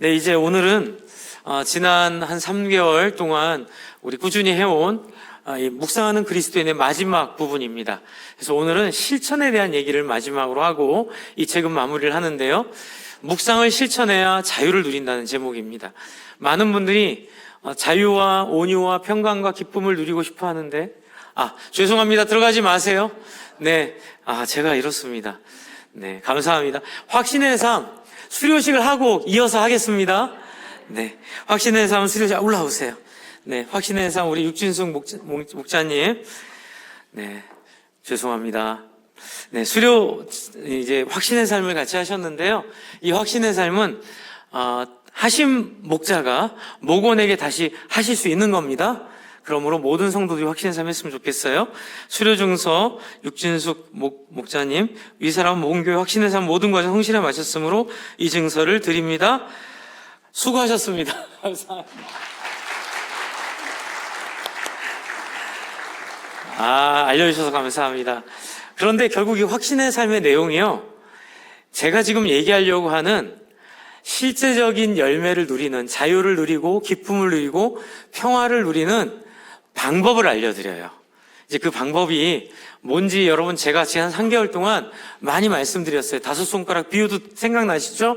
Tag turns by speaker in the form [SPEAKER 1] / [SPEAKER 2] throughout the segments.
[SPEAKER 1] 네, 이제 오늘은 지난 한 3개월 동안 우리 꾸준히 해온 이 묵상하는 그리스도인의 마지막 부분입니다. 그래서 오늘은 실천에 대한 얘기를 마지막으로 하고 이 책은 마무리를 하는데요. 묵상을 실천해야 자유를 누린다는 제목입니다. 많은 분들이 자유와 온유와 평강과 기쁨을 누리고 싶어 하는데, 죄송합니다. 들어가지 마세요. 네, 제가 이렇습니다. 네, 감사합니다. 확신의 삶, 수료식을 하고 이어서 하겠습니다. 네, 확신의 삶 수료식 올라오세요. 네, 확신의 삶 우리 육진숙 목자님. 네, 죄송합니다. 네, 이제 확신의 삶을 같이 하셨는데요. 이 확신의 삶은 하신 목자가 목원에게 다시 하실 수 있는 겁니다. 그러므로 모든 성도들이 확신의 삶 했으면 좋겠어요. 수료증서 육진숙 목자님, 위 사람 모은교회 확신의 삶 모든 과정 성실히 마쳤으므로 이 증서를 드립니다. 수고하셨습니다. 감사합니다. 알려주셔서 감사합니다. 그런데 결국 이 확신의 삶의 내용이요, 제가 지금 얘기하려고 하는 실제적인 열매를 누리는, 자유를 누리고 기쁨을 누리고 평화를 누리는 방법을 알려드려요. 이제 그 방법이 뭔지 여러분 제가 지난 3개월 동안 많이 말씀드렸어요. 5손가락 비유도 생각나시죠?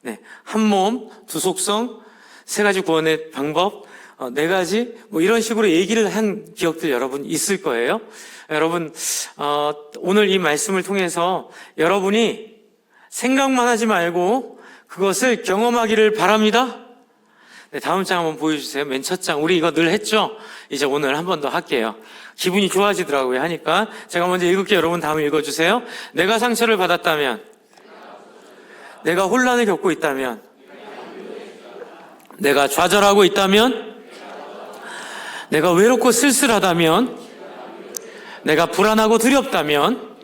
[SPEAKER 1] 네, 한 몸, 두 속성, 3가지 구원의 방법, 4가지 이런 식으로 얘기를 한 기억들 여러분 있을 거예요. 여러분 오늘 이 말씀을 통해서 여러분이 생각만 하지 말고 그것을 경험하기를 바랍니다. 네, 다음 장 한번 보여주세요. 맨 첫 장, 우리 이거 늘 했죠? 이제 오늘 한 번 더 할게요. 기분이 좋아지더라고요 하니까 제가 먼저 읽을게요. 여러분 다음 읽어주세요. 내가 상처를 받았다면, 내가 혼란을 겪고 있다면, 내가 좌절하고 있다면, 내가 외롭고 쓸쓸하다면, 내가 불안하고 두렵다면,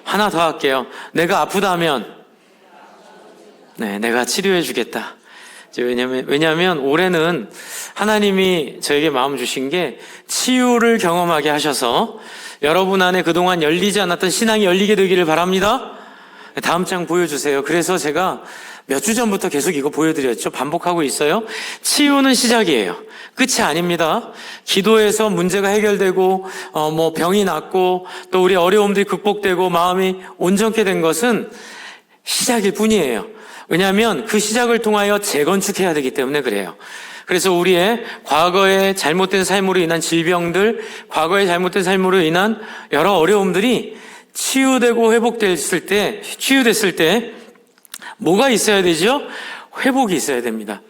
[SPEAKER 1] 하나 더 할게요. 내가 아프다면, 네, 내가 치료해 주겠다. 왜냐하면 올해는 하나님이 저에게 마음 주신 게 치유를 경험하게 하셔서 여러분 안에 그동안 열리지 않았던 신앙이 열리게 되기를 바랍니다. 다음 장 보여주세요. 그래서 제가 몇 주 전부터 계속 이거 보여드렸죠. 반복하고 있어요. 치유는 시작이에요. 끝이 아닙니다. 기도해서 문제가 해결되고 병이 낫고 또 우리 어려움들이 극복되고 마음이 온전케 된 것은 시작일 뿐이에요. 왜냐하면 그 시작을 통하여 재건축해야 되기 때문에 그래요. 그래서 우리의 과거의 잘못된 삶으로 인한 질병들, 과거의 잘못된 삶으로 인한 여러 어려움들이 치유되고 치유됐을 때 뭐가 있어야 되죠? 회복이 있어야 됩니다.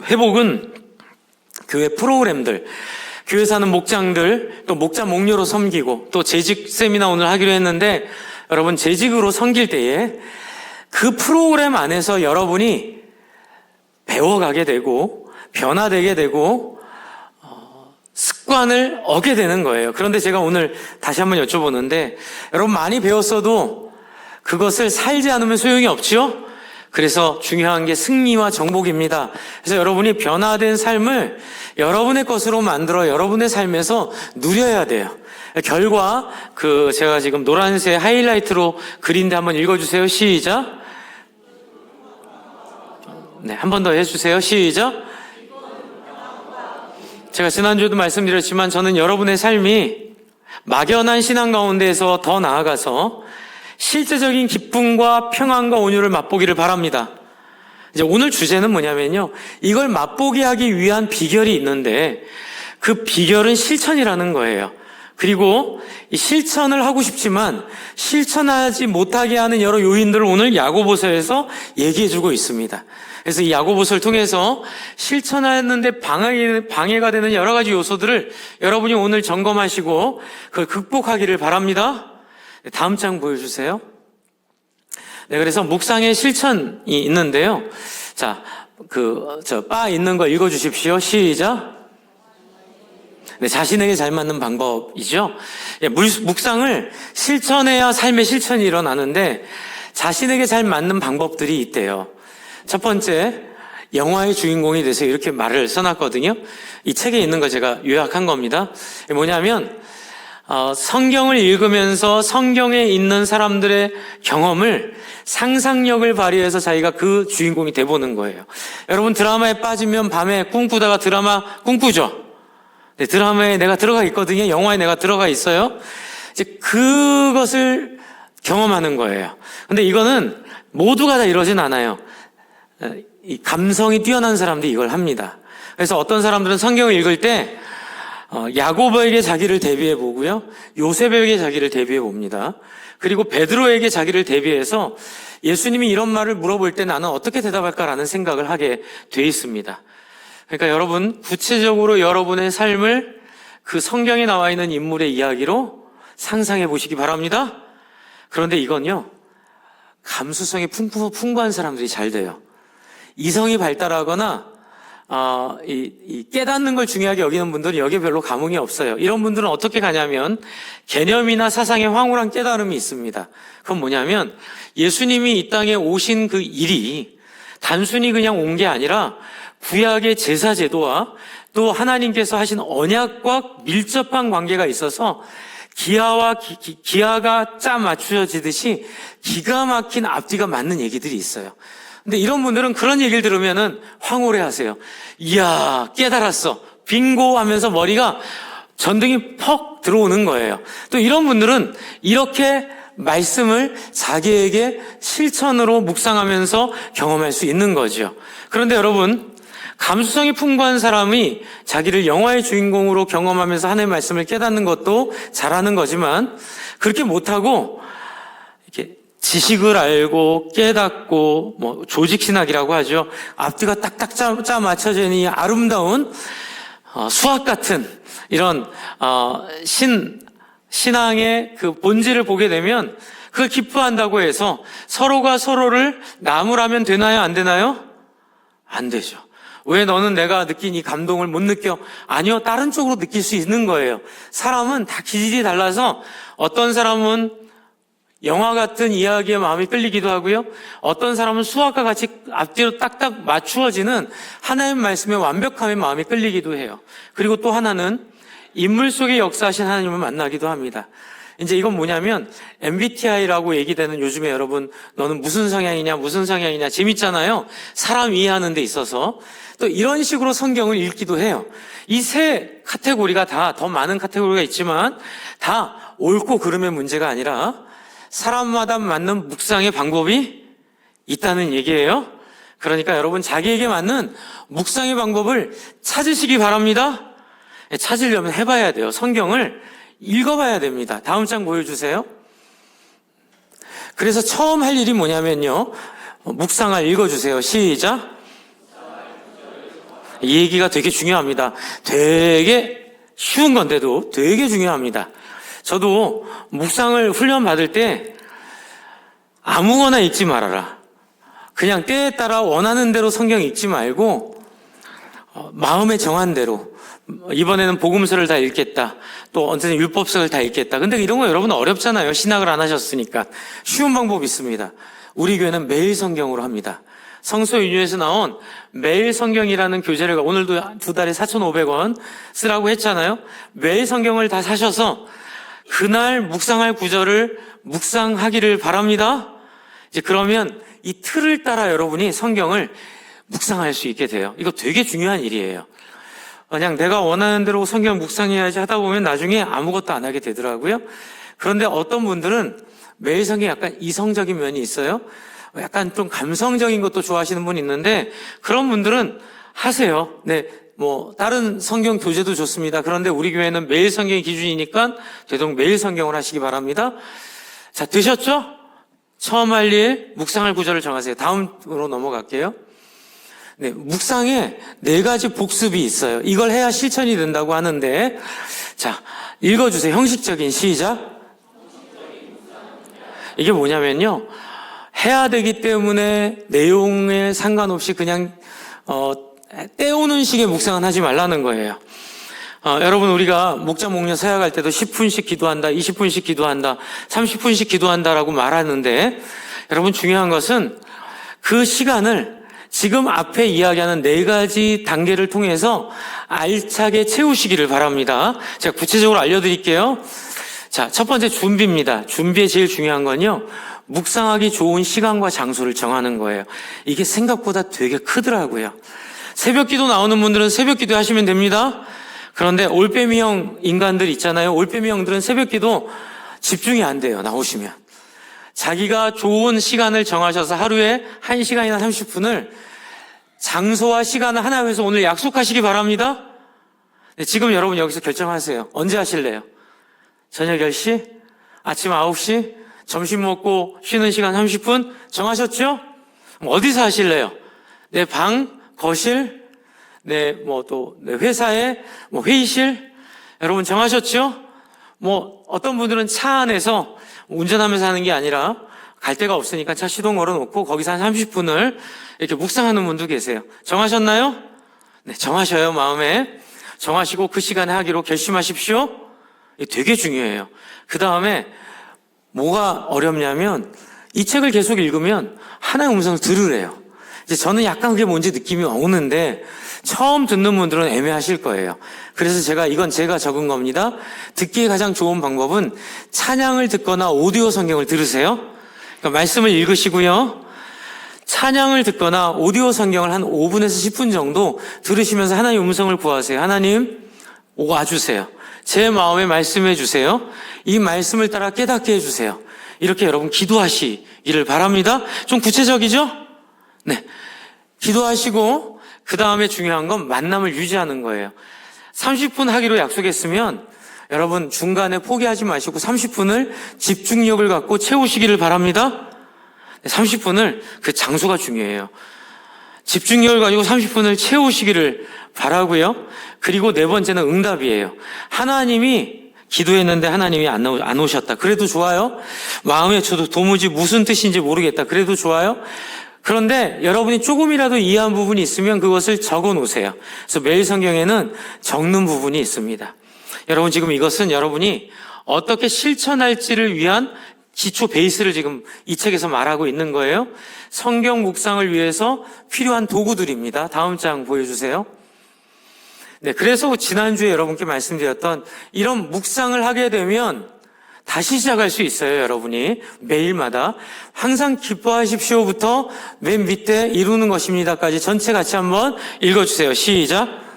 [SPEAKER 1] 회복은 교회 프로그램들, 교회 사는 목장들, 또 목자 목료로 섬기고, 또 재직 세미나 오늘 하기로 했는데, 여러분 재직으로 섬길 때에 그 프로그램 안에서 여러분이 배워가게 되고 변화되게 되고 습관을 얻게 되는 거예요. 그런데 제가 오늘 다시 한번 여쭤보는데, 여러분 많이 배웠어도 그것을 살지 않으면 소용이 없지요? 그래서 중요한 게 승리와 정복입니다. 그래서 여러분이 변화된 삶을 여러분의 것으로 만들어 여러분의 삶에서 누려야 돼요. 결과 제가 지금 노란색 하이라이트로 그린데 한번 읽어주세요. 시작. 네, 한 번 더 해주세요. 시작. 제가 지난주에도 말씀드렸지만 저는 여러분의 삶이 막연한 신앙 가운데에서 더 나아가서 실제적인 기쁨과 평안과 온유를 맛보기를 바랍니다. 이제 오늘 주제는 뭐냐면요, 이걸 맛보게 하기 위한 비결이 있는데 그 비결은 실천이라는 거예요. 그리고 이 실천을 하고 싶지만 실천하지 못하게 하는 여러 요인들을 오늘 야고보서에서 얘기해주고 있습니다. 그래서 이 야고보서를 통해서 실천하는데 방해가 되는 여러 가지 요소들을 여러분이 오늘 점검하시고 그걸 극복하기를 바랍니다. 다음 장 보여주세요. 네, 그래서 묵상의 실천이 있는데요. 자, 바 있는 거 읽어주십시오. 시작. 네, 자신에게 잘 맞는 방법이죠. 묵상을 실천해야 삶의 실천이 일어나는데 자신에게 잘 맞는 방법들이 있대요. 첫 번째, 영화의 주인공이 돼서 이렇게 말을 써놨거든요. 이 책에 있는 거 제가 요약한 겁니다. 뭐냐면 성경을 읽으면서 성경에 있는 사람들의 경험을 상상력을 발휘해서 자기가 그 주인공이 돼보는 거예요. 여러분 드라마에 빠지면 밤에 꿈꾸다가 드라마 꿈꾸죠? 네, 드라마에 내가 들어가 있거든요. 영화에 내가 들어가 있어요. 이제 그것을 경험하는 거예요. 근데 이거는 모두가 다 이러진 않아요. 이 감성이 뛰어난 사람들이 이걸 합니다. 그래서 어떤 사람들은 성경을 읽을 때 야고보에게 자기를 대비해 보고요, 요셉에게 자기를 대비해 봅니다. 그리고 베드로에게 자기를 대비해서 예수님이 이런 말을 물어볼 때 나는 어떻게 대답할까라는 생각을 하게 돼 있습니다. 그러니까 여러분 구체적으로 여러분의 삶을 그 성경에 나와 있는 인물의 이야기로 상상해 보시기 바랍니다. 그런데 이건요, 감수성이 풍부한 사람들이 잘 돼요. 이성이 발달하거나 이 깨닫는 걸 중요하게 여기는 분들은 여기에 별로 감흥이 없어요. 이런 분들은 어떻게 가냐면 개념이나 사상에 황홀한 깨달음이 있습니다. 그건 뭐냐면 예수님이 이 땅에 오신 그 일이 단순히 그냥 온 게 아니라 구약의 제사 제도와 또 하나님께서 하신 언약과 밀접한 관계가 있어서 기하가 짜 맞추어지듯이 기가 막힌 앞뒤가 맞는 얘기들이 있어요. 근데 이런 분들은 그런 얘기를 들으면은 황홀해 하세요. 이야, 깨달았어. 빙고 하면서 머리가 전등이 퍽 들어오는 거예요. 또 이런 분들은 이렇게 말씀을 자기에게 실천으로 묵상하면서 경험할 수 있는 거죠. 그런데 여러분, 감수성이 풍부한 사람이 자기를 영화의 주인공으로 경험하면서 하나님의 말씀을 깨닫는 것도 잘하는 거지만, 그렇게 못하고 이렇게 지식을 알고 깨닫고 뭐 조직신학이라고 하죠. 앞뒤가 딱딱 짜 맞춰져 있는 이 아름다운 수학 같은 이런 신앙의 그 본질을 보게 되면 그걸 기뻐한다고 해서 서로가 서로를 나무라면 되나요? 안 되나요? 안 되죠. 왜 너는 내가 느낀 이 감동을 못 느껴? 아니요, 다른 쪽으로 느낄 수 있는 거예요. 사람은 다 기질이 달라서 어떤 사람은 영화 같은 이야기에 마음이 끌리기도 하고요, 어떤 사람은 수학과 같이 앞뒤로 딱딱 맞추어지는 하나님의 말씀의 완벽함에 마음이 끌리기도 해요. 그리고 또 하나는 인물 속에 역사하신 하나님을 만나기도 합니다. 이제 이건 뭐냐면 MBTI라고 얘기되는, 요즘에 여러분 너는 무슨 성향이냐 재밌잖아요. 사람 이해하는 데 있어서 또 이런 식으로 성경을 읽기도 해요. 이 세 카테고리가 다, 더 많은 카테고리가 있지만 다 옳고 그름의 문제가 아니라 사람마다 맞는 묵상의 방법이 있다는 얘기예요. 그러니까 여러분 자기에게 맞는 묵상의 방법을 찾으시기 바랍니다. 찾으려면 해봐야 돼요. 성경을 읽어봐야 됩니다. 다음 장 보여주세요. 그래서 처음 할 일이 뭐냐면요, 묵상을 읽어주세요. 시작. 이 얘기가 되게 중요합니다. 되게 쉬운 건데도 되게 중요합니다. 저도 묵상을 훈련 받을 때 아무거나 읽지 말아라. 그냥 때에 따라 원하는 대로 성경 읽지 말고 마음에 정한 대로, 이번에는 복음서를 다 읽겠다, 또 언제는 율법서를 다 읽겠다. 근데 이런 거 여러분 어렵잖아요. 신학을 안 하셨으니까. 쉬운 방법이 있습니다. 우리 교회는 매일 성경으로 합니다. 성서윤유에서 나온 매일 성경이라는 교재를 오늘도 2달에 4,500원 쓰라고 했잖아요. 매일 성경을 다 사셔서 그날 묵상할 구절을 묵상하기를 바랍니다. 이제 그러면 이 틀을 따라 여러분이 성경을 묵상할 수 있게 돼요. 이거 되게 중요한 일이에요. 그냥 내가 원하는 대로 성경 묵상해야지 하다 보면 나중에 아무것도 안 하게 되더라고요. 그런데 어떤 분들은 매일 성경이 약간 이성적인 면이 있어요. 약간 좀 감성적인 것도 좋아하시는 분이 있는데 그런 분들은 하세요. 네, 뭐 다른 성경 교재도 좋습니다. 그런데 우리 교회는 매일 성경이 기준이니까 되도록 매일 성경을 하시기 바랍니다. 자, 되셨죠? 처음 할 일 묵상할 구절을 정하세요. 다음으로 넘어갈게요. 네, 묵상에 4가지 복습이 있어요. 이걸 해야 실천이 된다고 하는데, 자, 읽어주세요. 형식적인 시작. 이게 뭐냐면요, 해야 되기 때문에 내용에 상관없이 그냥 때우는 식의 묵상은 하지 말라는 거예요. 여러분, 우리가 목자 목녀 사역할 때도 10분씩 기도한다, 20분씩 기도한다, 30분씩 기도한다라고 말하는데, 여러분 중요한 것은 그 시간을 지금 앞에 이야기하는 4가지 단계를 통해서 알차게 채우시기를 바랍니다. 제가 구체적으로 알려드릴게요. 자, 첫 번째 준비입니다. 준비에 제일 중요한 건요, 묵상하기 좋은 시간과 장소를 정하는 거예요. 이게 생각보다 되게 크더라고요. 새벽 기도 나오는 분들은 새벽 기도 하시면 됩니다. 그런데 올빼미형 인간들 있잖아요. 올빼미형들은 새벽 기도 집중이 안 돼요. 나오시면. 자기가 좋은 시간을 정하셔서 하루에 1시간이나 30분을 장소와 시간을 하나 해서 오늘 약속하시기 바랍니다. 네, 지금 여러분 여기서 결정하세요. 언제 하실래요? 저녁 10시? 아침 9시? 점심 먹고 쉬는 시간 30분? 정하셨죠? 그럼 어디서 하실래요? 내 방, 거실, 내 회사에, 회의실? 여러분 정하셨죠? 어떤 분들은 차 안에서 운전하면서 하는 게 아니라 갈 데가 없으니까 차 시동 걸어놓고 거기서 한 30분을 이렇게 묵상하는 분도 계세요. 정하셨나요? 네, 정하셔요, 마음에. 정하시고 그 시간에 하기로 결심하십시오. 이게 되게 중요해요. 그 다음에 뭐가 어렵냐면 이 책을 계속 읽으면 하나의 음성을 들으래요. 이제 저는 약간 그게 뭔지 느낌이 오는데 처음 듣는 분들은 애매하실 거예요. 그래서 이건 제가 적은 겁니다. 듣기에 가장 좋은 방법은 찬양을 듣거나 오디오 성경을 들으세요. 그러니까 말씀을 읽으시고요. 찬양을 듣거나 오디오 성경을 한 5분에서 10분 정도 들으시면서 하나님의 음성을 구하세요. 하나님, 와주세요. 제 마음에 말씀해 주세요. 이 말씀을 따라 깨닫게 해주세요. 이렇게 여러분 기도하시기를 바랍니다. 좀 구체적이죠? 네. 기도하시고 그 다음에 중요한 건 만남을 유지하는 거예요. 30분 하기로 약속했으면 여러분 중간에 포기하지 마시고 30분을 집중력을 갖고 채우시기를 바랍니다. 30분을 그 장소가 중요해요. 집중력을 가지고 30분을 채우시기를 바라고요. 그리고 네 번째는 응답이에요. 하나님이 기도했는데 하나님이 안 오셨다. 그래도 좋아요. 마음에 저도 도무지 무슨 뜻인지 모르겠다. 그래도 좋아요. 그런데 여러분이 조금이라도 이해한 부분이 있으면 그것을 적어 놓으세요. 그래서 매일 성경에는 적는 부분이 있습니다. 여러분 지금 이것은 여러분이 어떻게 실천할지를 위한 기초 베이스를 지금 이 책에서 말하고 있는 거예요. 성경 묵상을 위해서 필요한 도구들입니다. 다음 장 보여주세요. 네, 그래서 지난주에 여러분께 말씀드렸던 이런 묵상을 하게 되면 다시 시작할 수 있어요, 여러분이. 매일마다. 항상 기뻐하십시오부터 맨 밑에 이루는 것입니다까지 전체 같이 한번 읽어주세요. 시작.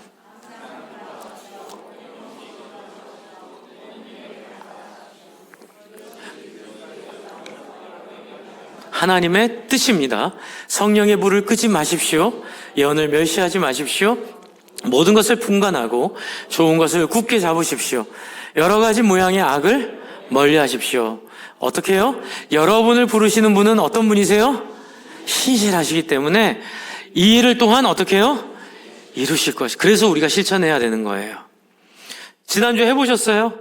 [SPEAKER 1] 하나님의 뜻입니다. 성령의 불을 끄지 마십시오. 예언을 멸시하지 마십시오. 모든 것을 분간하고 좋은 것을 굳게 잡으십시오. 여러 가지 모양의 악을 멀리 하십시오. 어떻게 해요? 여러분을 부르시는 분은 어떤 분이세요? 신실하시기 때문에 이 일을 또한 어떻게 해요? 이루실 것이. 그래서 우리가 실천해야 되는 거예요. 지난주에 해보셨어요?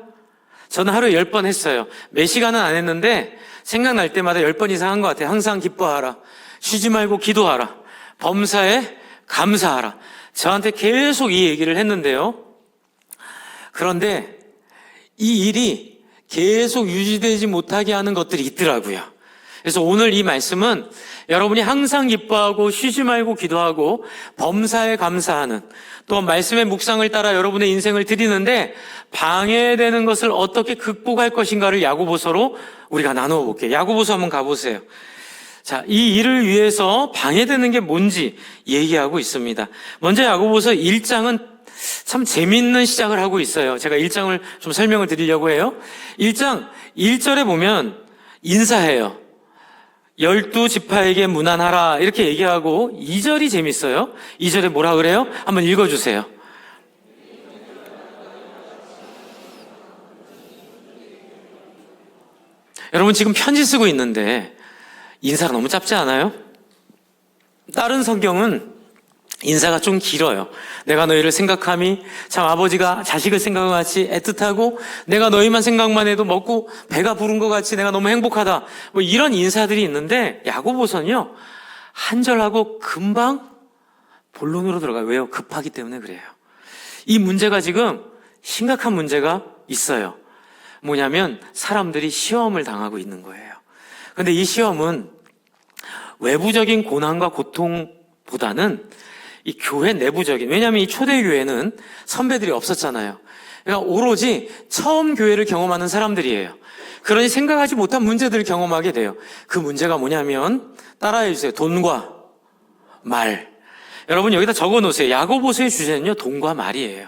[SPEAKER 1] 저는 하루에 10번 했어요. 몇 시간은 안 했는데 생각날 때마다 10번 이상 한 것 같아요. 항상 기뻐하라. 쉬지 말고 기도하라. 범사에 감사하라. 저한테 계속 이 얘기를 했는데요. 그런데 이 일이 계속 유지되지 못하게 하는 것들이 있더라고요. 그래서 오늘 이 말씀은 여러분이 항상 기뻐하고 쉬지 말고 기도하고 범사에 감사하는, 또 말씀의 묵상을 따라 여러분의 인생을 드리는데 방해되는 것을 어떻게 극복할 것인가를 야고보서로 우리가 나누어 볼게요. 야고보서 한번 가보세요. 자, 이 일을 위해서 방해되는 게 뭔지 얘기하고 있습니다. 먼저 야고보서 1장은 참 재미있는 시작을 하고 있어요. 제가 1장을 좀 설명을 드리려고 해요. 1장 1절에 보면 인사해요. 12지파에게 문안하라 이렇게 얘기하고 2절이 재밌어요. 2절에 뭐라 그래요? 한번 읽어주세요. 여러분 지금 편지 쓰고 있는데 인사가 너무 짧지 않아요? 다른 성경은 인사가 좀 길어요. 내가 너희를 생각함이 참 아버지가 자식을 생각한 같이 애틋하고 내가 너희만 생각만 해도 먹고 배가 부른 것 같이 내가 너무 행복하다. 뭐 이런 인사들이 있는데 야고보서는요. 한 절하고 금방 본론으로 들어가요. 왜요? 급하기 때문에 그래요. 이 문제가 지금 심각한 문제가 있어요. 뭐냐면 사람들이 시험을 당하고 있는 거예요. 근데 이 시험은 외부적인 고난과 고통보다는 이 교회 내부적인, 왜냐하면 이 초대교회는 선배들이 없었잖아요. 그러니까 오로지 처음 교회를 경험하는 사람들이에요. 그러니 생각하지 못한 문제들을 경험하게 돼요. 그 문제가 뭐냐면 따라해 주세요. 돈과 말. 여러분 여기다 적어 놓으세요. 야고보서의 주제는요, 돈과 말이에요.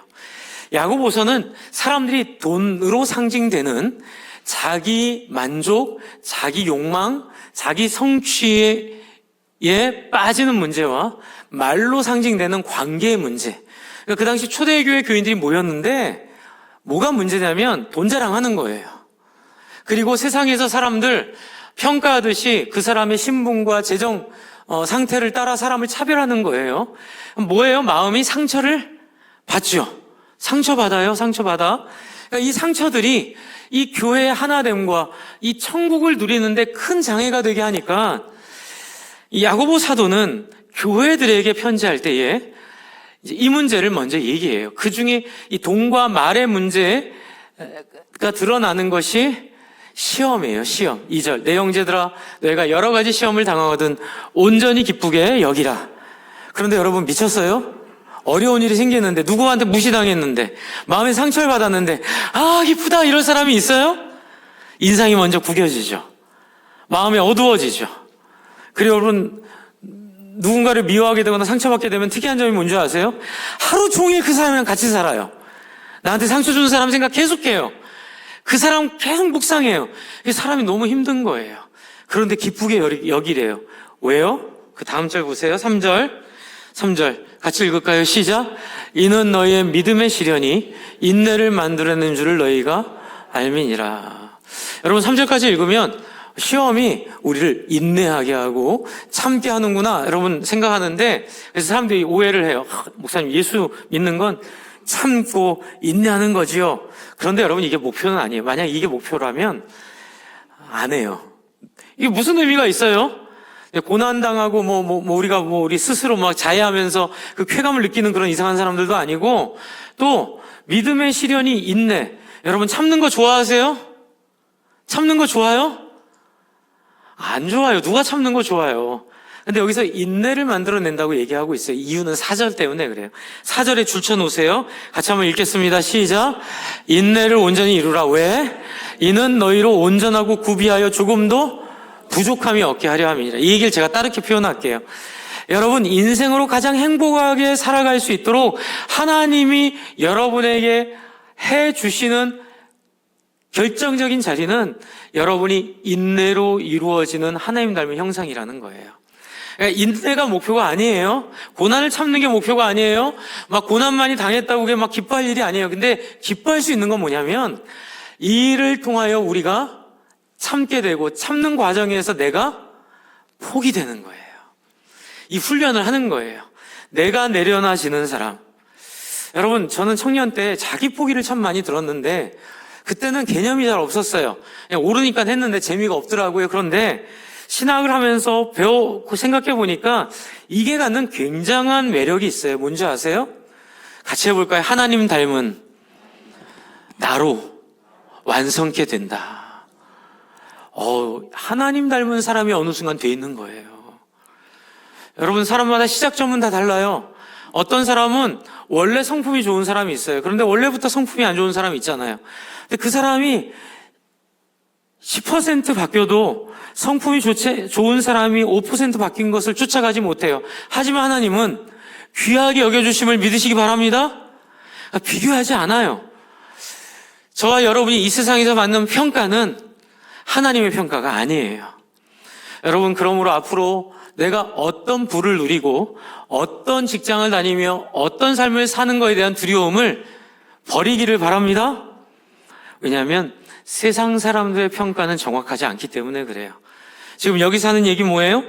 [SPEAKER 1] 야고보서는 사람들이 돈으로 상징되는 자기 만족, 자기 욕망, 자기 성취에 빠지는 문제와 말로 상징되는 관계의 문제. 그러니까 그 당시 초대교회 교인들이 모였는데 뭐가 문제냐면 돈 자랑하는 거예요. 그리고 세상에서 사람들 평가하듯이 그 사람의 신분과 재정 상태를 따라 사람을 차별하는 거예요. 뭐예요? 마음이 상처를 받죠. 상처받아요. 상처받아. 그러니까 이 상처들이 이 교회의 하나됨과 이 천국을 누리는데 큰 장애가 되게 하니까 이 야고보 사도는 교회들에게 편지할 때에 이제 이 문제를 먼저 얘기해요. 그 중에 이 돈과 말의 문제가 드러나는 것이 시험이에요. 시험. 2절. 내 형제들아 너희가 여러 가지 시험을 당하거든 온전히 기쁘게 여기라. 그런데 여러분 미쳤어요? 어려운 일이 생겼는데 누구한테 무시당했는데 마음에 상처를 받았는데 기쁘다 이럴 사람이 있어요? 인상이 먼저 구겨지죠. 마음이 어두워지죠. 그리고 여러분 누군가를 미워하게 되거나 상처받게 되면 특이한 점이 뭔지 아세요? 하루 종일 그 사람이랑 같이 살아요. 나한테 상처 준 사람 생각 계속해요. 그 사람 계속 묵상해요. 사람이 너무 힘든 거예요. 그런데 기쁘게 여기래요. 왜요? 그 다음 절 보세요. 3절 같이 읽을까요? 시작. 이는 너희의 믿음의 시련이 인내를 만들어내는 줄을 너희가 알미니라. 여러분 3절까지 읽으면 시험이 우리를 인내하게 하고 참게 하는구나 여러분 생각하는데, 그래서 사람들이 오해를 해요. 목사님 예수 믿는 건 참고 인내하는 거지요. 그런데 여러분 이게 목표는 아니에요. 만약 이게 목표라면 안 해요. 이게 무슨 의미가 있어요? 고난당하고 우리가 우리 스스로 막 자해하면서 그 쾌감을 느끼는 그런 이상한 사람들도 아니고, 또 믿음의 시련이 인내. 여러분 참는 거 좋아하세요? 참는 거 좋아요? 안 좋아요. 누가 참는 거 좋아요? 근데 여기서 인내를 만들어낸다고 얘기하고 있어요. 이유는 4절 때문에 그래요. 4절에 줄쳐놓으세요. 같이 한번 읽겠습니다. 시작. 인내를 온전히 이루라. 왜? 이는 너희로 온전하고 구비하여 조금도 부족함이 없게 하려 함이니라. 이 얘기를 제가 따르게 표현할게요. 여러분 인생으로 가장 행복하게 살아갈 수 있도록 하나님이 여러분에게 해주시는 결정적인 자리는 여러분이 인내로 이루어지는 하나님 닮은 형상이라는 거예요. 그러니까 인내가 목표가 아니에요. 고난을 참는 게 목표가 아니에요. 막 고난 많이 당했다고 그게 막 기뻐할 일이 아니에요. 근데 기뻐할 수 있는 건 뭐냐면 이 일을 통하여 우리가 참게 되고 참는 과정에서 내가 폭이 되는 거예요. 이 훈련을 하는 거예요. 내가 내려놔지는 사람. 여러분 저는 청년 때 자기 포기를 참 많이 들었는데 그때는 개념이 잘 없었어요. 그냥 오르니까 했는데 재미가 없더라고요. 그런데 신학을 하면서 배우고 생각해 보니까 이게 갖는 굉장한 매력이 있어요. 뭔지 아세요? 같이 해볼까요? 하나님 닮은 나로 완성케 된다. 하나님 닮은 사람이 어느 순간 돼 있는 거예요. 여러분 사람마다 시작점은 다 달라요. 어떤 사람은 원래 성품이 좋은 사람이 있어요. 그런데 원래부터 성품이 안 좋은 사람이 있잖아요. 근데 그 사람이 10% 바뀌어도 성품이 좋은 사람이 5% 바뀐 것을 쫓아가지 못해요. 하지만 하나님은 귀하게 여겨주심을 믿으시기 바랍니다. 비교하지 않아요. 저와 여러분이 이 세상에서 받는 평가는 하나님의 평가가 아니에요. 여러분 그러므로 앞으로 내가 어떤 부를 누리고 어떤 직장을 다니며 어떤 삶을 사는 것에 대한 두려움을 버리기를 바랍니다. 왜냐하면 세상 사람들의 평가는 정확하지 않기 때문에 그래요. 지금 여기서 하는 얘기 뭐예요?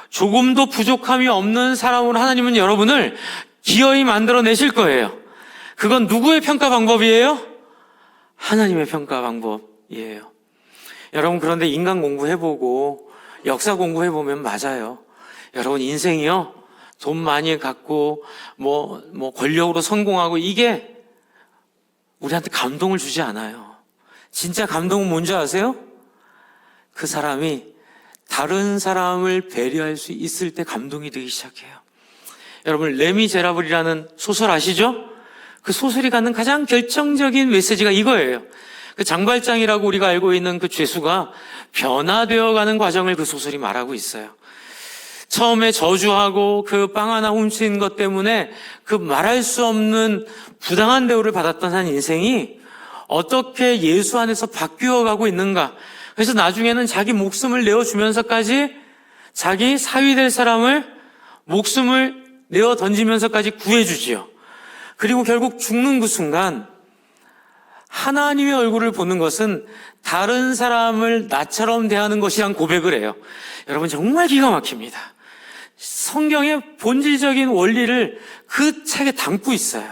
[SPEAKER 1] 조금도 부족함이 없는 사람으로 하나님은 여러분을 기어이 만들어내실 거예요. 그건 누구의 평가 방법이에요? 하나님의 평가 방법이에요. 여러분 그런데 인간 공부해보고 역사 공부해보면 맞아요. 여러분 인생이요 돈 많이 갖고 권력으로 성공하고 이게 우리한테 감동을 주지 않아요. 진짜 감동은 뭔지 아세요? 그 사람이 다른 사람을 배려할 수 있을 때 감동이 되기 시작해요. 여러분 레미제라블이라는 소설 아시죠? 그 소설이 갖는 가장 결정적인 메시지가 이거예요. 그 장발장이라고 우리가 알고 있는 그 죄수가 변화되어가는 과정을 그 소설이 말하고 있어요. 처음에 저주하고 그 빵 하나 훔친 것 때문에 그 말할 수 없는 부당한 대우를 받았던 한 인생이 어떻게 예수 안에서 바뀌어가고 있는가. 그래서 나중에는 자기 목숨을 내어주면서까지 자기 사위 될 사람을 목숨을 내어 던지면서까지 구해주지요. 그리고 결국 죽는 그 순간 하나님의 얼굴을 보는 것은 다른 사람을 나처럼 대하는 것이란 고백을 해요. 여러분 정말 기가 막힙니다. 성경의 본질적인 원리를 그 책에 담고 있어요.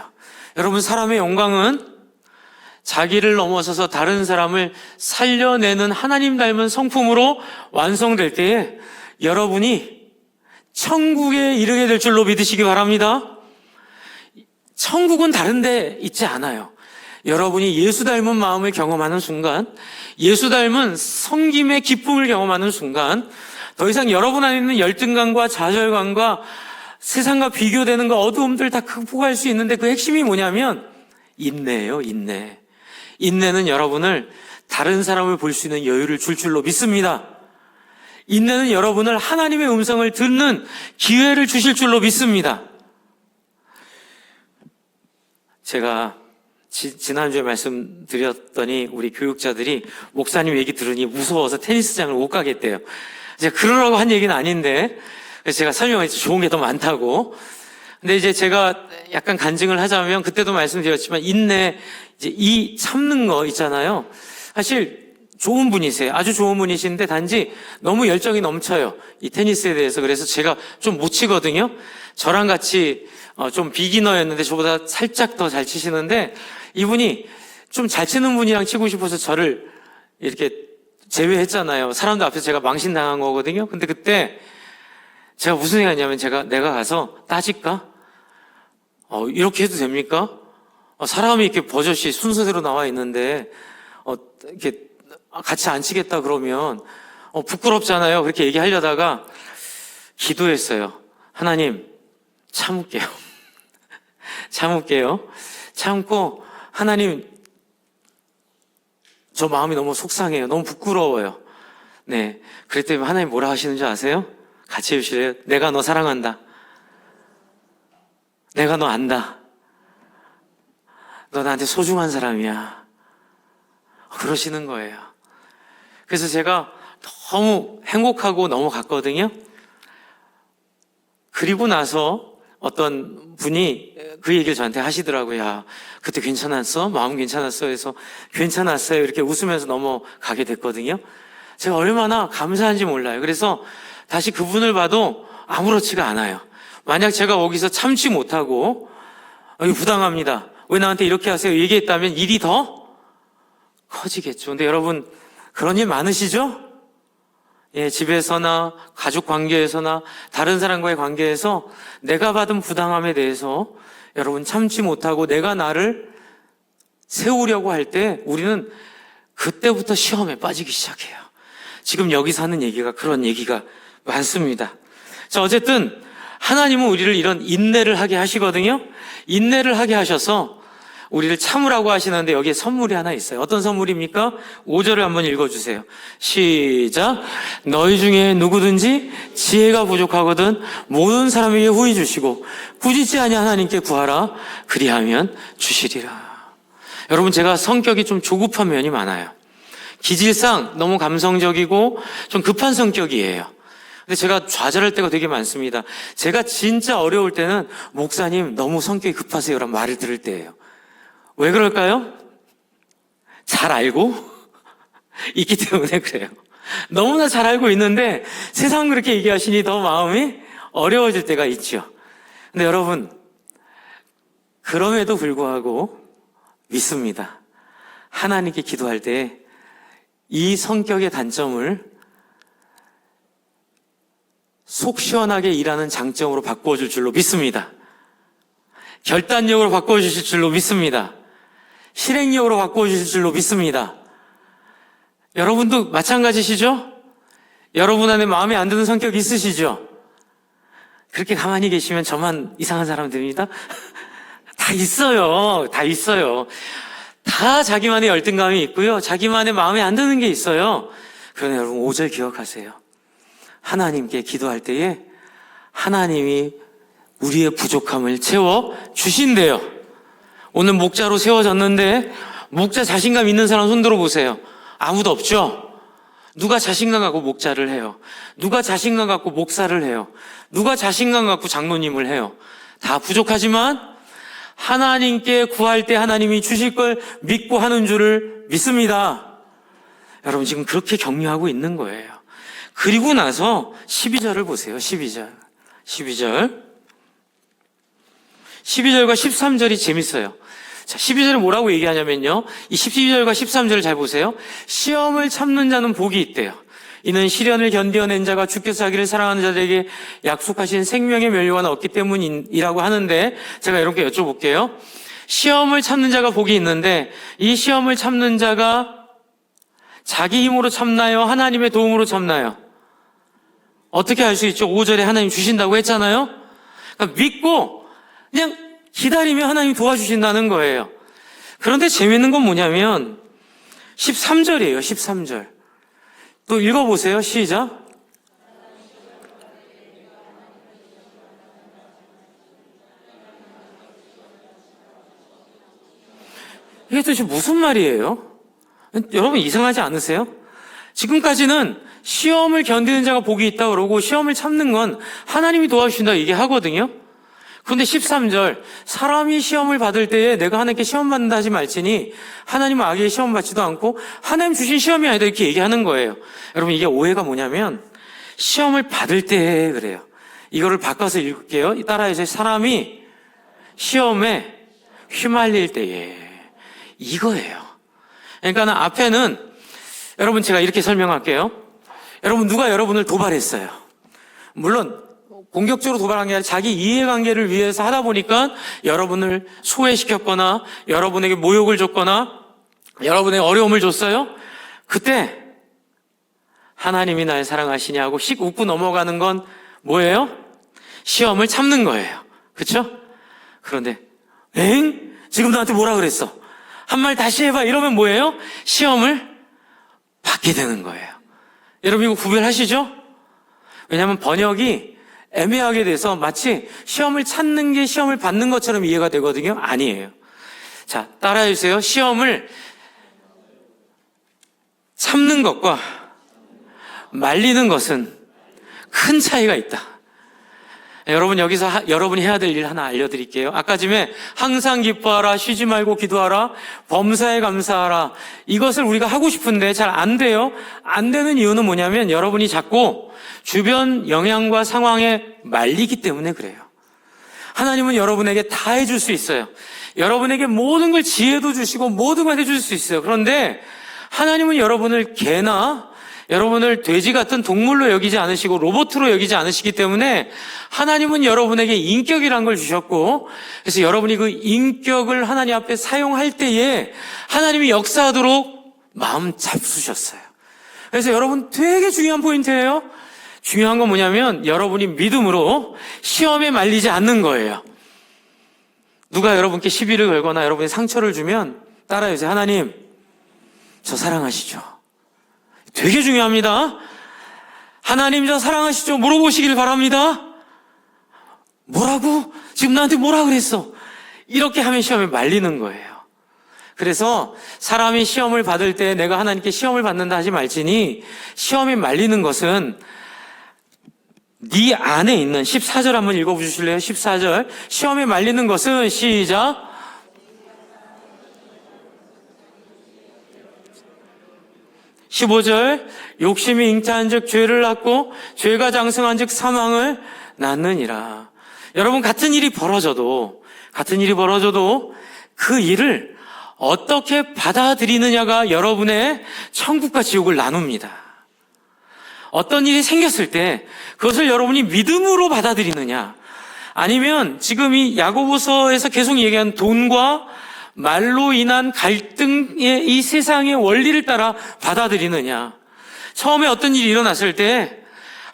[SPEAKER 1] 여러분 사람의 영광은 자기를 넘어서서 다른 사람을 살려내는 하나님 닮은 성품으로 완성될 때에 여러분이 천국에 이르게 될 줄로 믿으시기 바랍니다. 천국은 다른 데 있지 않아요. 여러분이 예수 닮은 마음을 경험하는 순간, 예수 닮은 섬김의 기쁨을 경험하는 순간 더 이상 여러분 안에 있는 열등감과 좌절감과 세상과 비교되는 그 어두움들 다 극복할 수 있는데 그 핵심이 뭐냐면 인내예요. 인내. 인내는 여러분을 다른 사람을 볼 수 있는 여유를 줄 줄로 믿습니다. 인내는 여러분을 하나님의 음성을 듣는 기회를 주실 줄로 믿습니다. 제가 지난주에 말씀드렸더니 우리 교육자들이 목사님 얘기 들으니 무서워서 테니스장을 못 가겠대요. 제가 그러라고 한 얘기는 아닌데, 그래서 제가 설명했죠. 좋은 게 더 많다고. 근데 이제 제가 약간 간증을 하자면 그때도 말씀드렸지만 인내, 이제 이 참는 거 있잖아요. 사실 좋은 분이세요. 아주 좋은 분이신데 단지 너무 열정이 넘쳐요. 이 테니스에 대해서. 그래서 제가 좀 못 치거든요. 저랑 같이 좀 비기너였는데 저보다 살짝 더 잘 치시는데 이분이 좀 잘 치는 분이랑 치고 싶어서 저를 이렇게 제외했잖아요. 사람들 앞에서 제가 망신당한 거거든요. 근데 그때 제가 무슨 생각이냐면 내가 가서 따질까? 이렇게 해도 됩니까? 사람이 이렇게 버젓이 순서대로 나와 있는데 이렇게 같이 안 치겠다 그러면 부끄럽잖아요. 그렇게 얘기하려다가 기도했어요. 하나님 참을게요. 참고 하나님 저 마음이 너무 속상해요. 너무 부끄러워요. 네. 그랬더니 하나님 뭐라 하시는지 아세요? 같이 해주실래요? 내가 너 사랑한다. 내가 너 안다. 너 나한테 소중한 사람이야. 그러시는 거예요. 그래서 제가 너무 행복하고 넘어갔거든요. 그리고 나서 어떤 분이 그 얘기를 저한테 하시더라고요. 야, 그때 괜찮았어? 마음 괜찮았어? 그래서 괜찮았어요. 이렇게 웃으면서 넘어가게 됐거든요. 제가 얼마나 감사한지 몰라요. 그래서 다시 그분을 봐도 아무렇지가 않아요. 만약 제가 거기서 참지 못하고 이거 부당합니다. 왜 나한테 이렇게 하세요? 얘기했다면 일이 더 커지겠죠. 근데 여러분 그런 일 많으시죠? 예, 집에서나 가족 관계에서나 다른 사람과의 관계에서 내가 받은 부당함에 대해서 여러분 참지 못하고 내가 나를 세우려고 할 때 우리는 그때부터 시험에 빠지기 시작해요. 지금 여기서 하는 얘기가 그런 얘기가 많습니다. 자, 어쨌든 하나님은 우리를 이런 인내를 하게 하시거든요. 인내를 하게 하셔서 우리를 참으라고 하시는데 여기에 선물이 하나 있어요. 어떤 선물입니까? 5절을 한번 읽어주세요. 시작. 너희 중에 누구든지 지혜가 부족하거든 모든 사람에게 후히 주시고 꾸짖지 아니한 하나님께 구하라. 그리하면 주시리라. 여러분 제가 성격이 좀 조급한 면이 많아요. 기질상 너무 감성적이고 좀 급한 성격이에요. 근데 제가 좌절할 때가 되게 많습니다. 제가 진짜 어려울 때는 목사님 너무 성격이 급하세요라는 말을 들을 때예요. 왜 그럴까요? 잘 알고 있기 때문에 그래요. 너무나 잘 알고 있는데 세상 그렇게 얘기하시니 더 마음이 어려워질 때가 있죠. 근데 여러분 그럼에도 불구하고 믿습니다. 하나님께 기도할 때 이 성격의 단점을 속 시원하게 일하는 장점으로 바꿔줄 줄로 믿습니다. 결단력으로 바꿔주실 줄로 믿습니다. 실행력으로 바꿔주실 줄로 믿습니다. 여러분도 마찬가지시죠? 여러분 안에 마음에 안 드는 성격 있으시죠? 그렇게 가만히 계시면 저만 이상한 사람 됩니다. 다 다 있어요. 다 있어요. 다 자기만의 열등감이 있고요. 자기만의 마음에 안 드는 게 있어요. 그러나 여러분 5절 기억하세요. 하나님께 기도할 때에 하나님이 우리의 부족함을 채워 주신대요. 오늘 목자로 세워졌는데 목자 자신감 있는 사람 손 들어보세요. 아무도 없죠? 누가 자신감 갖고 목자를 해요? 누가 자신감 갖고 목사를 해요? 누가 자신감 갖고 장로님을 해요? 다 부족하지만 하나님께 구할 때 하나님이 주실 걸 믿고 하는 줄을 믿습니다. 여러분 지금 그렇게 격려하고 있는 거예요. 그리고 나서 12절을 보세요. 12절과 13절이 재밌어요. 자, 12절에 뭐라고 얘기하냐면요. 이 12절과 13절을 잘 보세요. 시험을 참는 자는 복이 있대요. 이는 시련을 견뎌낸 자가 주께서 자기를 사랑하는 자들에게 약속하신 생명의 면류관을 얻기 때문이라고 하는데 제가 이렇게 여쭤볼게요. 시험을 참는 자가 복이 있는데 이 시험을 참는 자가 자기 힘으로 참나요? 하나님의 도움으로 참나요? 어떻게 알 수 있죠? 5절에 하나님 주신다고 했잖아요. 그러니까 믿고 그냥 기다리면 하나님이 도와주신다는 거예요. 그런데 재밌는 건 뭐냐면 13절이에요. 13절. 또 읽어보세요. 시작. 이게 도대체 무슨 말이에요? 여러분 이상하지 않으세요? 지금까지는 시험을 견디는 자가 복이 있다고 그러고 시험을 참는 건 하나님이 도와주신다 얘기하거든요. 그런데 13절 사람이 시험을 받을 때에 내가 하나님께 시험 받는다 하지 말지니 하나님은 악에 시험 받지도 않고 하나님 주신 시험이 아니다 이렇게 얘기하는 거예요. 여러분 이게 오해가 뭐냐면 시험을 받을 때 그래요. 이거를 바꿔서 읽을게요. 따라해서 사람이 시험에 휘말릴 때에 이거예요. 그러니까 앞에는 여러분 제가 이렇게 설명할게요. 여러분 누가 여러분을 도발했어요. 물론 공격적으로 도발한 게 아니라 자기 이해관계를 위해서 하다 보니까 여러분을 소외시켰거나 여러분에게 모욕을 줬거나 여러분에게 어려움을 줬어요. 그때 하나님이 날 사랑하시냐 하고 씩 웃고 넘어가는 건 뭐예요? 시험을 참는 거예요. 그렇죠? 그런데 지금 나한테 뭐라 그랬어? 한 말 다시 해봐 이러면 뭐예요? 시험을 받게 되는 거예요. 여러분 이거 구별하시죠? 왜냐하면 번역이 애매하게 돼서 마치 시험을 찾는 게 시험을 받는 것처럼 이해가 되거든요. 아니에요. 자, 따라해 주세요. 시험을 참는 것과 말리는 것은 큰 차이가 있다. 여러분 여기서 여러분이 해야 될 일 하나 알려드릴게요. 아까 전에 항상 기뻐하라, 쉬지 말고 기도하라, 범사에 감사하라 이것을 우리가 하고 싶은데 잘 안 돼요. 안 되는 이유는 뭐냐면 여러분이 자꾸 주변 영향과 상황에 말리기 때문에 그래요. 하나님은 여러분에게 다 해줄 수 있어요. 여러분에게 모든 걸 지혜도 주시고 모든 걸 해줄 수 있어요. 그런데 하나님은 여러분을 개나 여러분을 돼지 같은 동물로 여기지 않으시고 로봇으로 여기지 않으시기 때문에 하나님은 여러분에게 인격이란 걸 주셨고 그래서 여러분이 그 인격을 하나님 앞에 사용할 때에 하나님이 역사하도록 마음 잡수셨어요. 그래서 여러분 되게 중요한 포인트예요. 중요한 건 뭐냐면 여러분이 믿음으로 시험에 말리지 않는 거예요. 누가 여러분께 시비를 걸거나 여러분이 상처를 주면 따라해주세요. 하나님, 저 사랑하시죠? 되게 중요합니다. 하나님 저 사랑하시죠? 물어보시길 바랍니다. 뭐라고? 지금 나한테 뭐라 그랬어? 이렇게 하면 시험에 말리는 거예요. 그래서 사람이 시험을 받을 때 내가 하나님께 시험을 받는다 하지 말지니 시험에 말리는 것은 네 안에 있는 14절 한번 읽어주실래요? 14절 시험에 말리는 것은 시작 15절 욕심이 잉태한 즉 죄를 낳고 죄가 장성한 즉 사망을 낳느니라. 여러분 같은 일이 벌어져도 그 일을 어떻게 받아들이느냐가 여러분의 천국과 지옥을 나눕니다. 어떤 일이 생겼을 때 그것을 여러분이 믿음으로 받아들이느냐 아니면 지금 이 야고보서에서 계속 얘기한 돈과 말로 인한 갈등의 이 세상의 원리를 따라 받아들이느냐. 처음에 어떤 일이 일어났을 때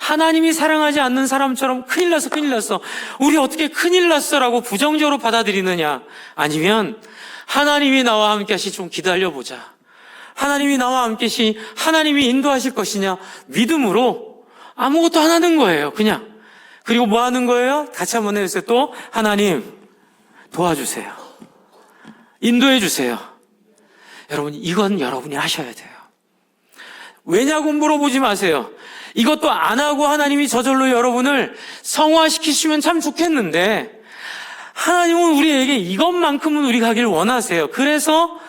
[SPEAKER 1] 하나님이 사랑하지 않는 사람처럼 큰일 났어, 큰일 났어. 우리 어떻게 큰일 났어라고 부정적으로 받아들이느냐? 아니면 하나님이 나와 함께 하시 좀 기다려보자. 하나님이 나와 함께 하시 하나님이 인도하실 것이냐? 믿음으로 아무것도 안 하는 거예요, 그냥. 그리고 뭐 하는 거예요? 같이 한번 해주세요. 또 하나님 도와주세요. 인도해 주세요. 여러분, 이건 여러분이 하셔야 돼요. 왜냐고 물어보지 마세요. 이것도 안 하고 하나님이 저절로 여러분을 성화시키시면 참 좋겠는데, 하나님은 우리에게 이것만큼은 우리가 하길 원하세요. 그래서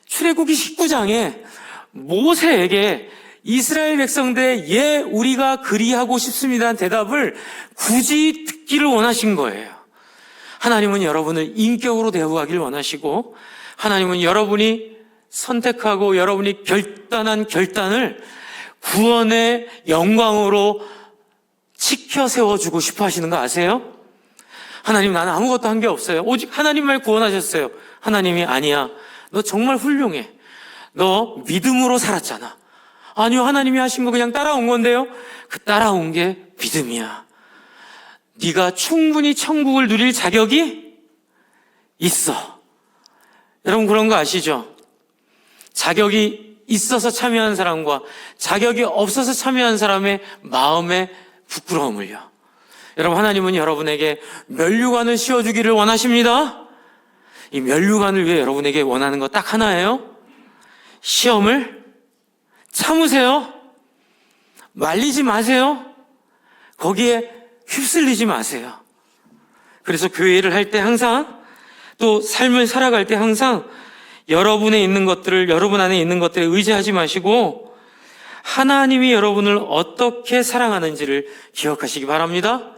[SPEAKER 1] 출애굽기 19장에 모세에게 이스라엘 백성들의 예, 우리가 그리하고 싶습니다는 대답을 굳이 듣기를 원하신 거예요. 하나님은 여러분을 인격으로 대우하길 원하시고, 하나님은 여러분이 선택하고 여러분이 결단한 결단을 구원의 영광으로 지켜 세워주고 싶어 하시는 거 아세요? 하나님, 나는 아무것도 한 게 없어요. 오직 하나님만 구원하셨어요. 하나님이 아니야, 너 정말 훌륭해. 너 믿음으로 살았잖아. 아니요, 하나님이 하신 거 그냥 따라온 건데요. 그 따라온 게 믿음이야. 네가 충분히 천국을 누릴 자격이 있어. 여러분, 그런 거 아시죠? 자격이 있어서 참여한 사람과 자격이 없어서 참여한 사람의 마음의 부끄러움을요. 여러분, 하나님은 여러분에게 면류관을 씌워주기를 원하십니다. 이 면류관을 위해 여러분에게 원하는 거 딱 하나예요. 시험을 참으세요. 말리지 마세요. 거기에 휩쓸리지 마세요. 그래서 교회를 할 때 항상, 또 삶을 살아갈 때 항상 여러분에 있는 것들을, 여러분 안에 있는 것들에 의지하지 마시고 하나님이 여러분을 어떻게 사랑하는지를 기억하시기 바랍니다.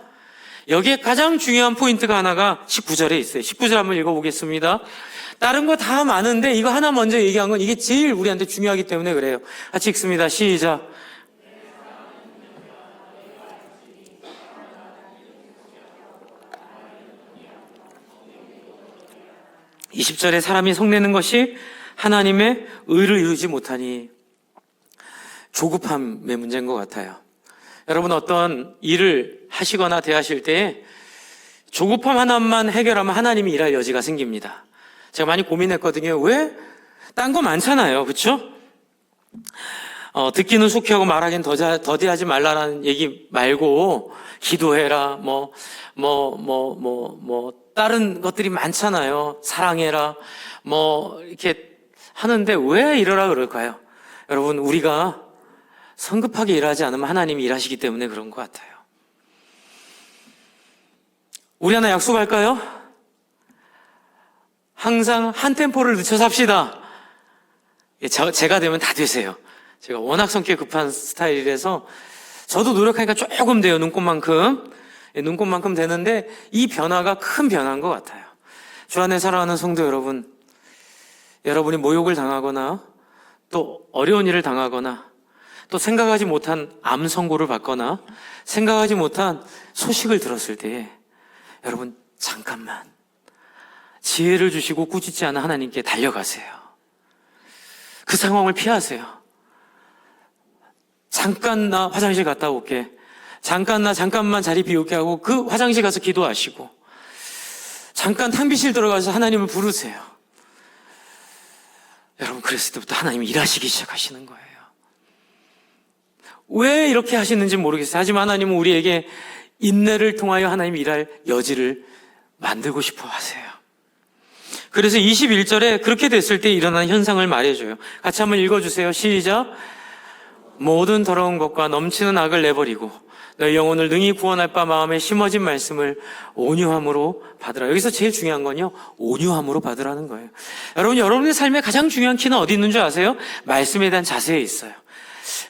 [SPEAKER 1] 여기에 가장 중요한 포인트가 하나가 19절에 있어요. 19절 한번 읽어보겠습니다. 다른 거 다 많은데 이거 하나 먼저 얘기한 건 이게 제일 우리한테 중요하기 때문에 그래요. 같이 읽습니다. 시작. 20절에 사람이 성내는 것이 하나님의 의를 이루지 못하니, 조급함의 문제인 것 같아요. 여러분, 어떤 일을 하시거나 대하실 때 조급함 하나만 해결하면 하나님이 일할 여지가 생깁니다. 제가 많이 고민했거든요. 왜? 딴 거 많잖아요. 그렇죠? 듣기는 속히 하고 말하기는 더디하지 말라라는 얘기 말고 기도해라, 다른 것들이 많잖아요. 사랑해라, 이렇게 하는데 왜 이러라 그럴까요? 여러분, 우리가 성급하게 일하지 않으면 하나님이 일하시기 때문에 그런 것 같아요. 우리 하나 약속할까요? 항상 한 템포를 늦춰서 합시다. 제가 되면 다 되세요. 제가 워낙 성격 급한 스타일이라서 저도 노력하니까 조금 돼요. 눈곱만큼 되는데 이 변화가 큰 변화인 것 같아요. 주 안에 사랑하는 성도 여러분, 여러분이 모욕을 당하거나 또 어려운 일을 당하거나 또 생각하지 못한 암 선고를 받거나 생각하지 못한 소식을 들었을 때 여러분, 잠깐만 지혜를 주시고 꾸짖지 않은 하나님께 달려가세요. 그 상황을 피하세요. 잠깐 나 화장실 갔다 올게. 잠깐만 자리 비우게 하고 그 화장실 가서 기도하시고, 잠깐 탕비실 들어가서 하나님을 부르세요. 여러분, 그랬을 때부터 하나님이 일하시기 시작하시는 거예요. 왜 이렇게 하시는지 모르겠어요. 하지만 하나님은 우리에게 인내를 통하여 하나님이 일할 여지를 만들고 싶어 하세요. 그래서 21절에 그렇게 됐을 때 일어나는 현상을 말해줘요. 같이 한번 읽어주세요. 시작. 모든 더러운 것과 넘치는 악을 내버리고 너희 영혼을 능히 구원할 바 마음에 심어진 말씀을 온유함으로 받으라. 여기서 제일 중요한 건요, 온유함으로 받으라는 거예요. 여러분, 여러분의 삶에 가장 중요한 키는 어디 있는 줄 아세요? 말씀에 대한 자세에 있어요.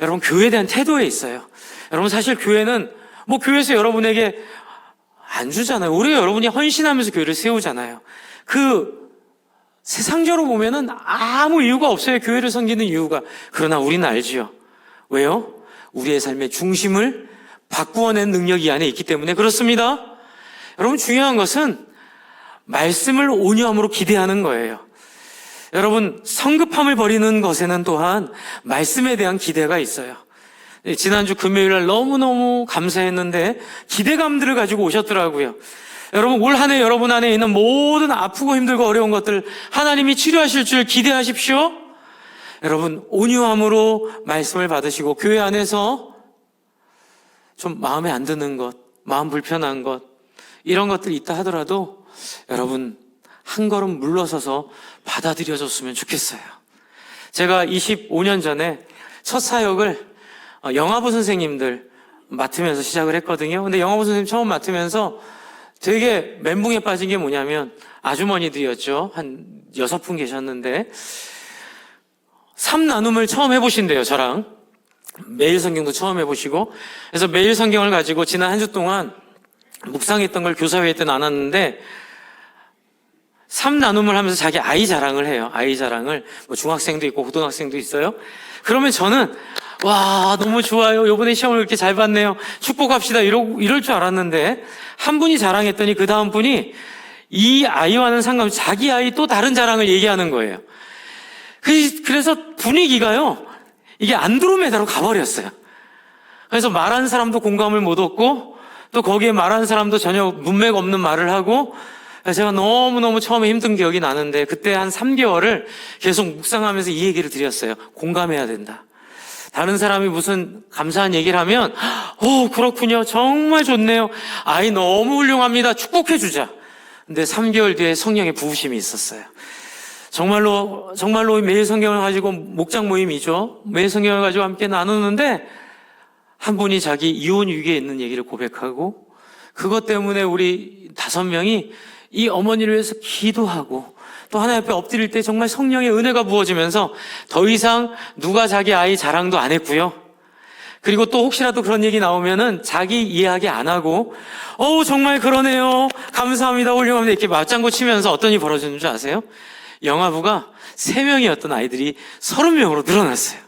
[SPEAKER 1] 여러분, 교회에 대한 태도에 있어요. 여러분, 사실 교회는 교회에서 여러분에게 안 주잖아요. 오히려 여러분이 헌신하면서 교회를 세우잖아요. 세상적으로 보면은 아무 이유가 없어요. 교회를 섬기는 이유가. 그러나 우리는 알지요. 왜요? 우리의 삶의 중심을 바꾸어낸 능력이 이 안에 있기 때문에 그렇습니다. 여러분, 중요한 것은 말씀을 온유함으로 기대하는 거예요. 여러분, 성급함을 버리는 것에는 또한 말씀에 대한 기대가 있어요. 지난주 금요일 날 너무너무 감사했는데 기대감들을 가지고 오셨더라고요. 여러분, 올 한 해 여러분 안에 있는 모든 아프고 힘들고 어려운 것들 하나님이 치료하실 줄 기대하십시오. 여러분, 온유함으로 말씀을 받으시고 교회 안에서 좀 마음에 안 드는 것, 마음 불편한 것, 이런 것들이 있다 하더라도 여러분 한 걸음 물러서서 받아들여줬으면 좋겠어요. 제가 25년 전에 첫 사역을 영화부 선생님들 맡으면서 시작을 했거든요. 근데 영화부 선생님 처음 맡으면서 되게 멘붕에 빠진 게 뭐냐면 아주머니들이었죠. 한 6분 계셨는데 3나눔을 처음 해보신대요, 저랑. 매일 성경도 처음 해보시고. 그래서 매일 성경을 가지고 지난 한 주 동안 묵상했던 걸 교사회에 때 나눴는데 3나눔을 하면서 자기 아이 자랑을 해요. 아이 자랑을. 뭐 중학생도 있고 고등학생도 있어요. 그러면 저는 와, 너무 좋아요. 이번에 시험을 이렇게 잘 봤네요. 축복합시다. 이럴 줄 알았는데 한 분이 자랑했더니 그 다음 분이 이 아이와는 상관없이 자기 아이 또 다른 자랑을 얘기하는 거예요. 그래서 분위기가요, 이게 안드로메다로 가버렸어요. 그래서 말하는 사람도 공감을 못 얻고 또 거기에 말하는 사람도 전혀 문맥 없는 말을 하고, 제가 너무너무 처음에 힘든 기억이 나는데 그때 한 3개월을 계속 묵상하면서 이 얘기를 드렸어요. 공감해야 된다. 다른 사람이 무슨 감사한 얘기를 하면 그렇군요. 정말 좋네요. 아이 너무 훌륭합니다. 축복해주자. 근데 3개월 뒤에 성령의 부으심이 있었어요. 정말로 매일 성경을 가지고 목장 모임이죠. 매일 성경을 가지고 함께 나누는데 한 분이 자기 이혼 위기에 있는 얘기를 고백하고 그것 때문에 우리 5명이 이 어머니를 위해서 기도하고 또 하나님 앞에 엎드릴 때 정말 성령의 은혜가 부어지면서 더 이상 누가 자기 아이 자랑도 안 했고요. 그리고 또 혹시라도 그런 얘기 나오면은 자기 이해하기 안 하고 정말 그러네요. 감사합니다. 훌륭합니다. 이렇게 맞장구 치면서 어떤 일이 벌어지는 줄 아세요? 영화부가 3명이었던 아이들이 30명으로 늘어났어요.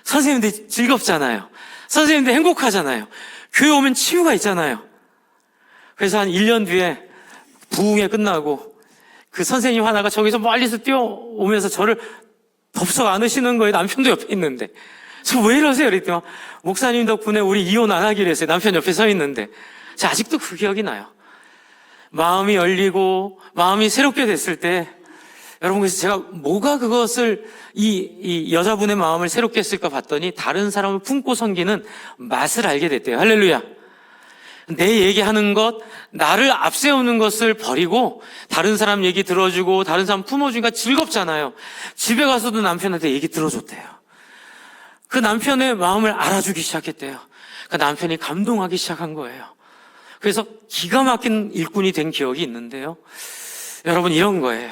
[SPEAKER 1] 선생님들 즐겁잖아요. 선생님들 행복하잖아요. 교회 오면 치유가 있잖아요. 그래서 한 1년 뒤에 부흥회 끝나고 그 선생님 하나가 저기서 멀리서 뛰어오면서 저를 덥석 안으시는 거예요. 남편도 옆에 있는데. 저 왜 이러세요? 그랬더니 목사님 덕분에 우리 이혼 안 하기로 했어요. 남편 옆에 서 있는데. 제가 아직도 그 기억이 나요. 마음이 열리고 마음이 새롭게 됐을 때 여러분, 그래서 제가 뭐가 그것을 이 여자분의 마음을 새롭게 했을까 봤더니 다른 사람을 품고 섬기는 맛을 알게 됐대요. 할렐루야. 내 얘기하는 것, 나를 앞세우는 것을 버리고 다른 사람 얘기 들어주고 다른 사람 품어주니까 즐겁잖아요. 집에 가서도 남편한테 얘기 들어줬대요. 그 남편의 마음을 알아주기 시작했대요. 그 남편이 감동하기 시작한 거예요. 그래서 기가 막힌 일꾼이 된 기억이 있는데요. 여러분, 이런 거예요.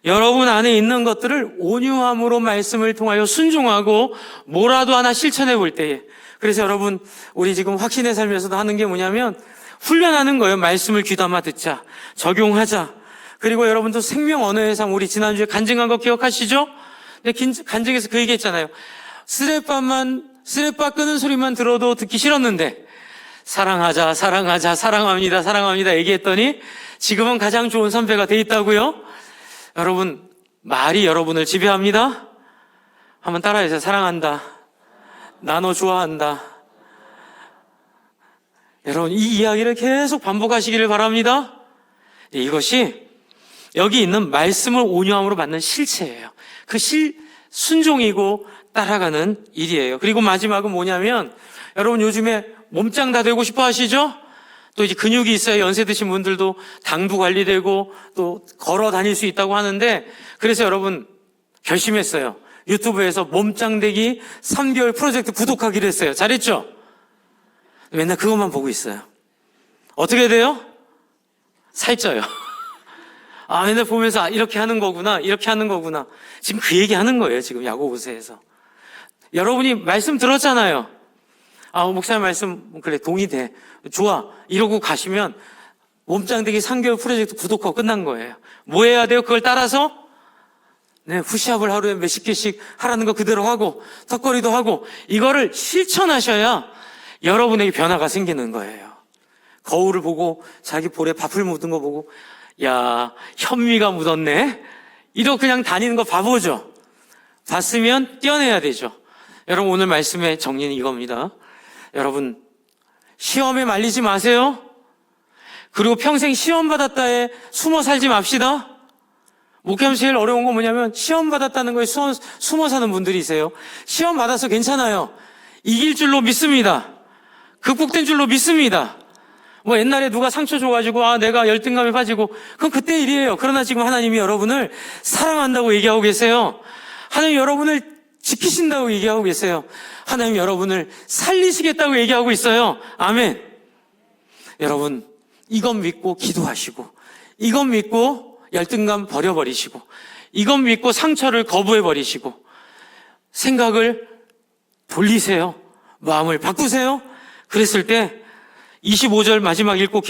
[SPEAKER 1] 여러분 안에 있는 것들을 온유함으로 말씀을 통하여 순종하고 뭐라도 하나 실천해 볼 때에, 그래서 여러분, 우리 지금 확신의 삶에서도 하는 게 뭐냐면 훈련하는 거예요. 말씀을 귀담아 듣자, 적용하자. 그리고 여러분도 생명 언어의 삶, 우리 지난주에 간증한 거 기억하시죠? 근데 간증에서 그 얘기했잖아요. 쓰레빠 끄는 소리만 들어도 듣기 싫었는데 사랑하자, 사랑하자, 사랑합니다, 사랑합니다 얘기했더니 지금은 가장 좋은 선배가 돼 있다고요? 여러분, 말이 여러분을 지배합니다. 한번 따라해주세요. 사랑한다. 나 너 좋아한다. 여러분, 이 이야기를 계속 반복하시기를 바랍니다. 이것이 여기 있는 말씀을 온유함으로 받는 실체예요. 그 순종이고 따라가는 일이에요. 그리고 마지막은 뭐냐면, 여러분 요즘에 몸짱 다 되고 싶어 하시죠? 또 이제 근육이 있어야 연세 드신 분들도 당도 관리되고 또 걸어 다닐 수 있다고 하는데, 그래서 여러분 결심했어요. 유튜브에서 몸짱 되기 3개월 프로젝트 구독하기로 했어요. 잘했죠? 맨날 그것만 보고 있어요. 어떻게 돼요? 살쪄요. 맨날 보면서 이렇게 하는 거구나, 이렇게 하는 거구나. 지금 그 얘기 하는 거예요. 지금 야고보서에서. 여러분이 말씀 들었잖아요. 목사님 말씀 그래 동의돼, 좋아, 이러고 가시면 몸짱 되기 3개월 프로젝트 구독하고 끝난 거예요. 뭐 해야 돼요? 그걸 따라서 푸시업을 하루에 몇십 개씩 하라는 거 그대로 하고 턱걸이도 하고, 이거를 실천하셔야 여러분에게 변화가 생기는 거예요. 거울을 보고 자기 볼에 밥을 묻은 거 보고 야, 현미가 묻었네, 이러고 그냥 다니는 거 바보죠. 봤으면 떼어내야 되죠. 여러분, 오늘 말씀의 정리는 이겁니다. 여러분, 시험에 말리지 마세요. 그리고 평생 시험 받았다에 숨어 살지 맙시다. 목회하면서 제일 어려운 건 뭐냐면 시험 받았다는 거에 숨어 사는 분들이세요. 시험 받아서 괜찮아요. 이길 줄로 믿습니다. 극복된 줄로 믿습니다. 뭐 옛날에 누가 상처 줘가지고 내가 열등감에 빠지고 그건 그때 일이에요. 그러나 지금 하나님이 여러분을 사랑한다고 얘기하고 계세요. 하나님 여러분을 지키신다고 얘기하고 계세요. 하나님 여러분을 살리시겠다고 얘기하고 있어요. 아멘. 여러분, 이것 믿고 기도하시고, 이것 믿고 열등감 버려버리시고, 이것 믿고 상처를 거부해버리시고, 생각을 돌리세요. 마음을 바꾸세요. 그랬을 때 25절 마지막 읽고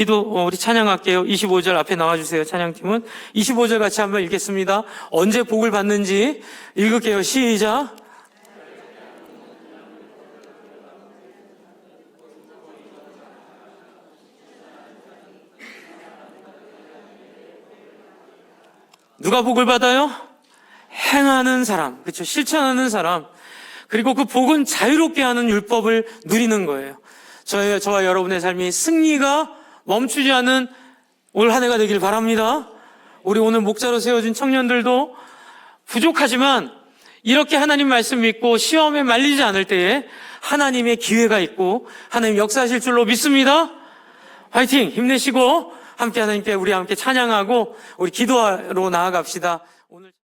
[SPEAKER 1] 우리 찬양할게요. 25절 앞에 나와주세요. 찬양팀은 25절 같이 한번 읽겠습니다. 언제 복을 받는지 읽을게요. 시작. 누가 복을 받아요? 행하는 사람, 그렇죠? 실천하는 사람. 그리고 그 복은 자유롭게 하는 율법을 누리는 거예요. 저와 여러분의 삶이 승리가 멈추지 않은 올 한 해가 되길 바랍니다. 우리 오늘 목자로 세워진 청년들도 부족하지만 이렇게 하나님 말씀 믿고 시험에 말리지 않을 때에 하나님의 기회가 있고 하나님 역사하실 줄로 믿습니다. 화이팅! 힘내시고 함께 하나님께 우리 함께 찬양하고 우리 기도하러 나아갑시다.